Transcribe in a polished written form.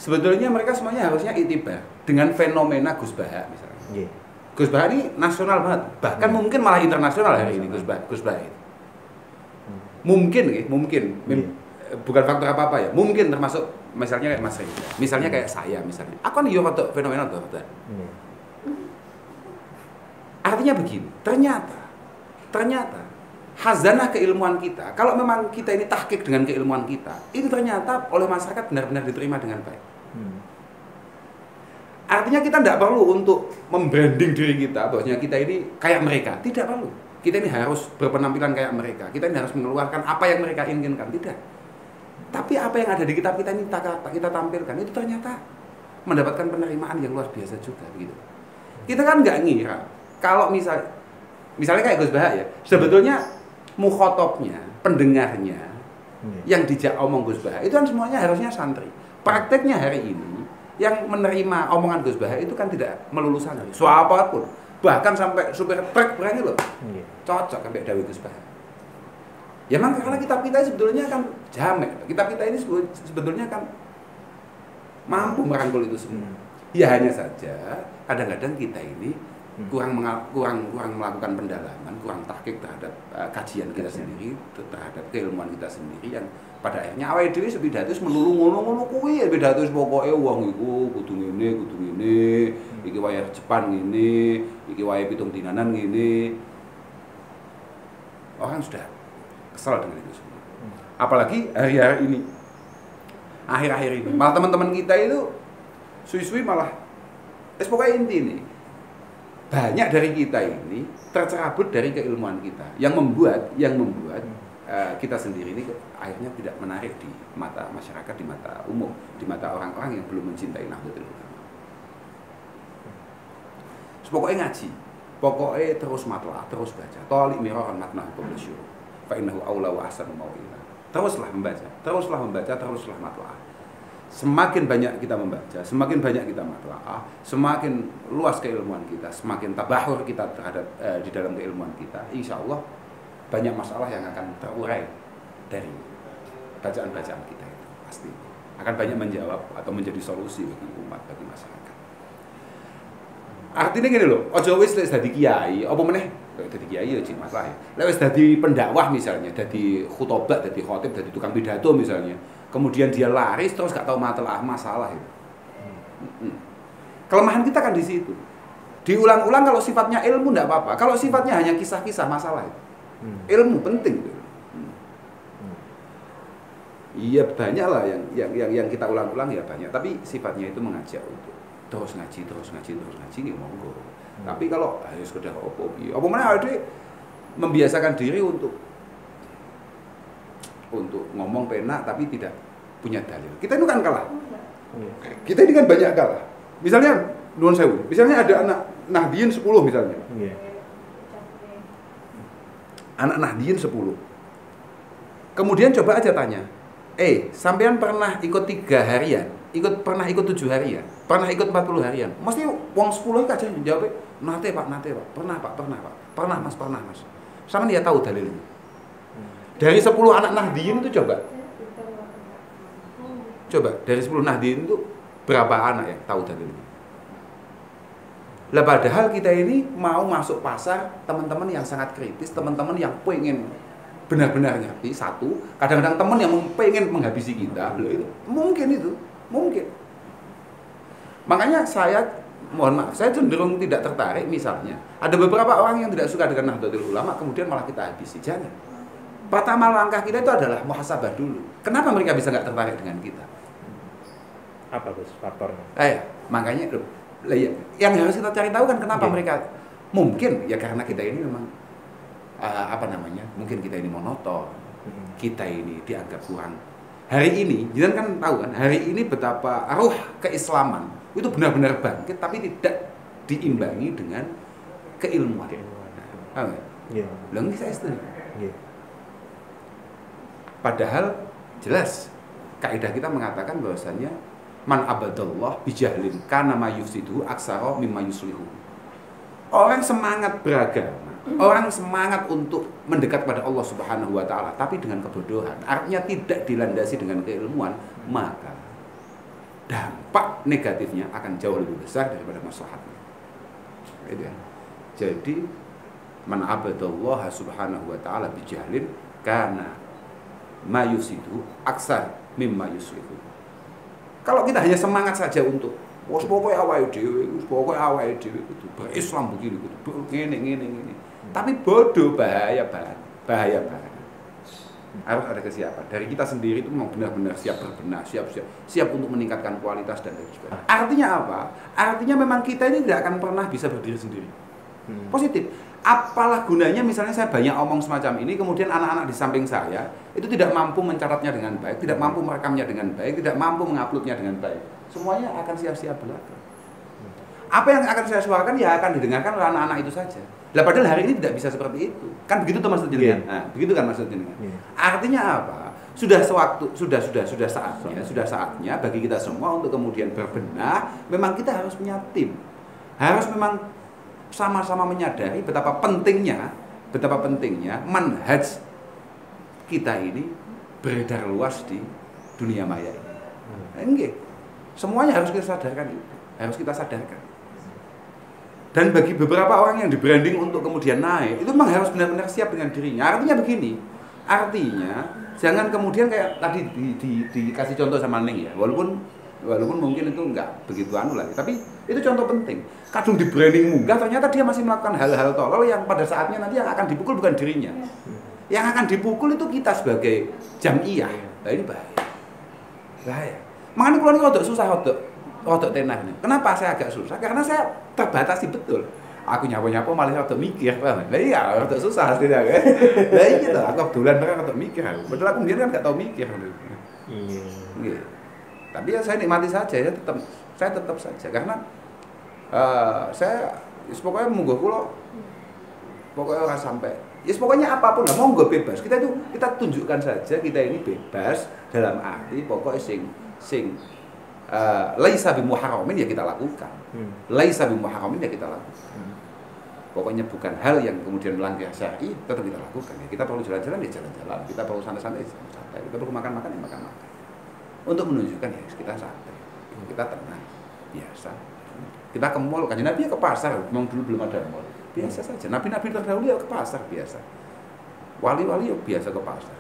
sebetulnya mereka semuanya harusnya itibar dengan fenomena Gus Baha misalnya. Yeah. Gus Baha ini nasional banget, bahkan mungkin malah internasional hari ini Gus Baha. Mungkin ya, mungkin. Bukan faktor apa-apa ya, mungkin termasuk misalnya kayak Mas Reza, misalnya kayak saya misalnya. Aku kan yo foto fenomenal tuh. Artinya begini, ternyata khazanah keilmuan kita, kalau memang kita ini tahqiq dengan keilmuan kita, ini ternyata oleh masyarakat benar-benar diterima dengan baik. Artinya kita tidak perlu untuk membranding diri kita bahwasanya kita ini kayak mereka, tidak perlu. Kita ini harus berpenampilan kayak mereka, kita ini harus mengeluarkan apa yang mereka inginkan, tidak. Tapi apa yang ada di kitab kita ini kita tampilkan, itu ternyata mendapatkan penerimaan yang luar biasa juga gitu. Kita kan nggak ngira kalau misalnya kayak Gus Baha ya, sebetulnya mukhotobnya, pendengarnya yang dijak omong Gus Baha itu kan semuanya harusnya santri. Prakteknya hari ini yang menerima omongan Gus Baha itu kan tidak melulu santri, siapapun, bahkan sampai supir truk berani loh, cocok sampai dawuh Gus Baha. Ya memang karena kitab kita sebetulnya kan jamek, kitab kita ini sebetulnya kan mampu merangkul itu semua. Ya hanya saja kadang-kadang kita ini kurang melakukan pendalaman, kurang tahqiq terhadap kajian kita sendiri, terhadap keilmuan kita sendiri yang pada akhirnya awake dhewe sepidatus melulu ngono-ngono kuwi ya pidatus pokoke wong iku kudu ngene, iki wayah Jepang ngene, iki wayah pitung dinanan ngene. Orang sudah kesal dengan itu semua. Apalagi hari-hari ini. Akhir-akhir ini. Malah teman-teman kita itu suwi-suwi malah pokoknya inti nih. Banyak dari kita ini tercerabut dari keilmuan kita yang membuat kita sendiri ini akhirnya tidak menarik di mata masyarakat, di mata umum, di mata orang-orang yang belum mencintai Nahdlatul Ulama. Pokoknya ngaji, pokoknya terus matlaah, terus baca. Tali miraran matnahu qabla syuruh. Fa innahu aula wa ahsanu mawila. Teruslah membaca, teruslah matlaah. Semakin banyak kita membaca, semakin banyak kita matlaah, semakin luas keilmuan kita, semakin tabahur kita terhadap di dalam keilmuan kita, insya Allah banyak masalah yang akan terurai dari bacaan-bacaan kita itu pasti akan banyak menjawab atau menjadi solusi bagi umat, bagi masyarakat. Artinya gini loh, ojo wis lek dadi kiai, apa meneh dadi kiai ya cik masalah ya. Lek wis dadi pendakwah misalnya, dadi khutbah, dadi khatib, dadi tukang pidato misalnya, kemudian dia laris terus gak tahu masalah itu. Kelemahan kita kan di situ. Diulang-ulang kalau sifatnya ilmu enggak apa-apa. Kalau sifatnya hanya kisah-kisah masalah itu. Ilmu penting tuh. Iya banyak lah yang kita ulang-ulang ya banyak, tapi sifatnya itu mengajak untuk terus ngaji nggih monggo. Tapi kalau ayo sekedar apa mana ada membiasakan diri untuk ngomong penak tapi tidak punya dalil. Kita itu kan kalah. Kita ini kan banyak kalah. Misalnya nuwun sewu, misalnya ada anak Nahdien 10 misalnya. Anak Nahdien 10. Kemudian coba aja tanya, sampean pernah ikut 3 harian? Pernah ikut 7 harian? Pernah ikut 40 harian? Mesti wong 10 aja jawab, nate pak. Pernah mas. Sama dia tahu dalilnya. Dari 10 anak Nahdien itu coba dari 10 Nahdien itu berapa anak yang tahu dalilnya? Lah padahal kita ini mau masuk pasar, teman-teman yang sangat kritis, teman-teman yang pengen benar-benar ngerti satu, kadang-kadang teman yang pengen menghabisi kita, itu mungkin. Makanya mohon maaf, saya cenderung tidak tertarik misalnya. Ada beberapa orang yang tidak suka dengan Nahdlatul Ulama, kemudian malah kita habisi. Jangan. Pertama langkah kita itu adalah muhasabah dulu. Kenapa mereka bisa nggak tertarik dengan kita? Apa Gus faktornya? Makanya yang harus kita cari tahu kan kenapa mereka mungkin ya karena kita ini memang mungkin kita ini monoton, kita ini dianggap kurang. Hari ini, jangan kan tahu kan, hari ini betapa ruh keislaman itu benar-benar bangkit, tapi tidak diimbangi dengan keilmuan. Saya setuju. Padahal jelas kaidah kita mengatakan bahwasanya man abadallah bijahlin kana ma yufsidu aksara mimma yuslihu. Orang semangat beragama, orang semangat untuk mendekat pada Allah Subhanahu wa taala tapi dengan kebodohan, artinya tidak dilandasi dengan keilmuan, maka dampak negatifnya akan jauh lebih besar daripada maslahatnya. Gitu ya. Jadi man abadallaha subhanahu wa ta'ala bijahlin kana ma yusidu aksar mimma yuslihu. Kalau kita hanya semangat saja untuk pokoknya awake dhewe, kudu berislam begini, kudu ngene. Tapi bodoh, bahaya banget. Harus ada kesiapan. Dari kita sendiri itu memang benar-benar siap berbenah, siap untuk meningkatkan kualitas dan lain sebagainya. Artinya apa? Artinya memang kita ini tidak akan pernah bisa berdiri sendiri. Positif. Apalah gunanya misalnya saya banyak omong semacam ini, kemudian anak-anak di samping saya itu tidak mampu mencatatnya dengan baik, tidak mampu merekamnya dengan baik, tidak mampu menguploadnya dengan baik. Semuanya akan sia-sia belaka. Apa yang akan saya suarakan ya akan didengarkan oleh anak-anak itu saja. Lah padahal hari ini tidak bisa seperti itu. Kan begitu tuh maksud jenengan. Nah, begitu kan maksud jenengan. Artinya apa? Sudah saatnya bagi kita semua untuk kemudian berbenah. Memang kita harus punya tim. Harus memang sama-sama menyadari betapa pentingnya manhaj kita ini beredar luas di dunia maya ini. Enggak. Semuanya harus kita sadarkan itu. Harus kita sadarkan. Dan bagi beberapa orang yang di branding untuk kemudian naik, itu memang harus benar-benar siap dengan dirinya. Artinya begini, jangan kemudian kayak tadi dikasih contoh sama Ning ya, walaupun mungkin itu enggak begitu anu lagi, tapi itu contoh penting. Kadung di branding munggah, ternyata dia masih melakukan hal-hal tolol yang pada saatnya nanti yang akan dipukul bukan dirinya. Yang akan dipukul itu kita sebagai jam'iyah. Nah ini bahaya. Makanya kalau ini rodok susah, rodok tenah nih. Kenapa saya agak susah? Karena saya terbatasi betul. Aku nyapo-nyapo malah rodok mikir, paham? Lah iya, rodok susah aslinya kan. Lah iya toh, aku kebetulan mereka rodok mikir. Padahal aku sendiri kan enggak tahu mikir. Iya. Tapi ya saya nikmati saja ya, saya tetap saja karena saya pokoknya monggo kula pokoknya ora sampai. Pokoknya apapun lah, monggo bebas. Kita tunjukkan saja kita ini bebas dalam arti pokoknya sing laisa bimuharramin ya kita lakukan. Laisa bimuharramin ya kita lakukan. Pokoknya bukan hal yang kemudian melanggar syar'i tetap kita lakukan. Ya, kita perlu jalan-jalan ya jalan-jalan, kita perlu santai-santai ya santai, kita perlu makan-makan ya makan-makan. Untuk menunjukkan ya kita santai, kita tenang, biasa. Kita ke mall, kan Nabi ke pasar, memang dulu belum ada mall. Biasa saja. Nabi-nabi terdahulu ya ke pasar biasa. Wali-wali ya biasa ke pasar.